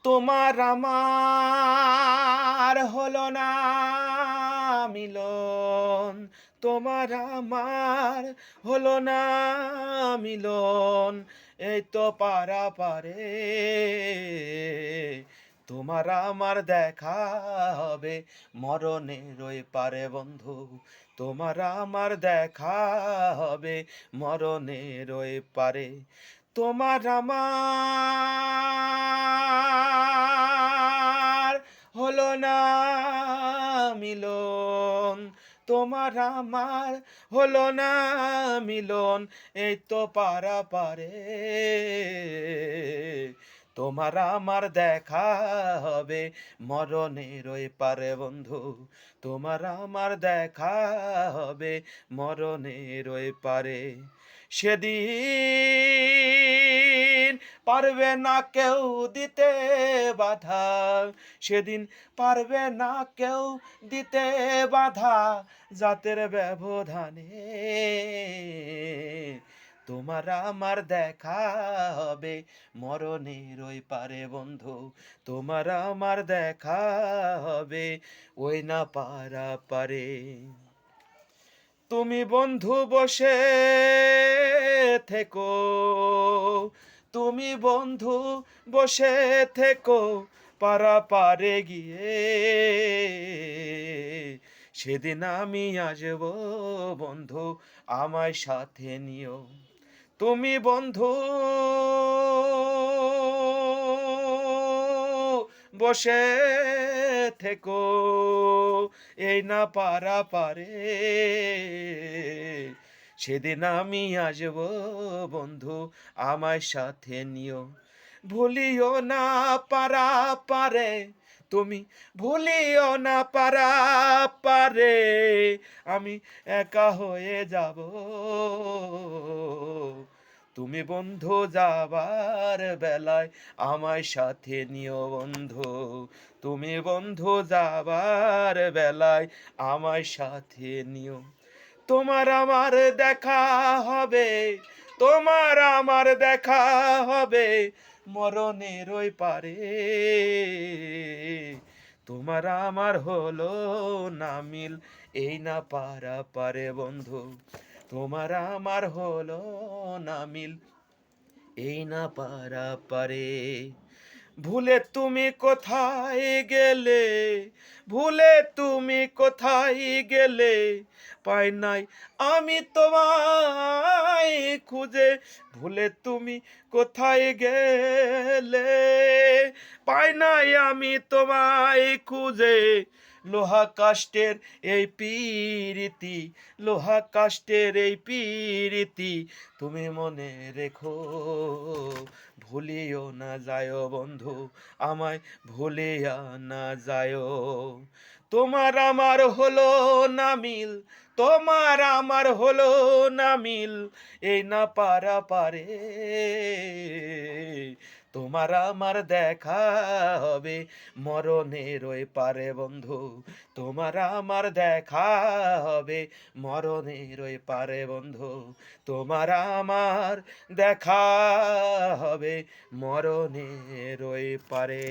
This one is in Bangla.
তোমার আমার হলো না মিলন, তোমার আমার হলো না মিলন, এই তো পারাপারে তোমার আমার দেখা হবে মরণের ওই পারে বন্ধু, তোমার আমার দেখা হবে মরণের ওই পারে। তোমার আমার হলো না মিলন, তোমার আমার হলো না মিলন, এই তো পারাপারে তোমার আমার দেখা হবে মরণের ওই পারে বন্ধু, তোমার আমার দেখা হবে মরণের ওই পারে। সেদিন পারবে না কেউ দিতে বাধা, সেদিন পারবে না কেউ দিতে বাধা, জাতের ব্যবধানে তোমার আমার দেখা হবে মরণের ওই পারে বন্ধু, তোমার আমার দেখা হবে ওই না পারা পারে। তুমি বন্ধু বসে থেকো, তুমি বন্ধু বসে থেকো পারে গিয়ে, সেদিন আমি আসব বন্ধু আমায় সাথে নিও। তুমি বন্ধু বসে থেকো এই না পারে, সেদিন আমি আসব বন্ধু আমায় সাথে নিও। ভুলিও না পারে, তুমি ভুলিও না পারে, আমি একা হয়ে যাব। তুমি বন্ধু যাবার বেলায় আমায় সাথে নিও বন্ধু, তুমি বন্ধু যাবার বেলায় আমায় সাথে নিও। তোমার আমার দেখা হবে, তোমার আমার দেখা হবে মরণের ওই পারে, তোমার আমার হলো না মিল এই না পারা পারে বন্ধু, তোমার আমার হলো না মিল এই না পারা পারে। ভুলে তুমি কোথায় গেলে, ভুলে তুমি কোথায় গেলে, পাই নাই আমি তোমায় খুঁজে, ভুলে তুমি কোথায় গেলে, পাই নাই আমি তোমায় খুঁজে। লোহা কাষ্টের এই পীরিতি, লোহা কাষ্টের এই পীরিতি তুমি মনে রেখো, ভুলিও না যায় বন্ধু আমায় ভুলিয়া না যায়। তোমার আমার হলো না মিল, তোমার আমার হলো না মিল এই না পারা পারে, তোমার আমার দেখা হবে মরণের ওই পারে বন্ধু, তোমার আমার দেখা হবে মরণের ওই পারে বন্ধু, তোমার আমার দেখা হবে মরণের ওই পারে।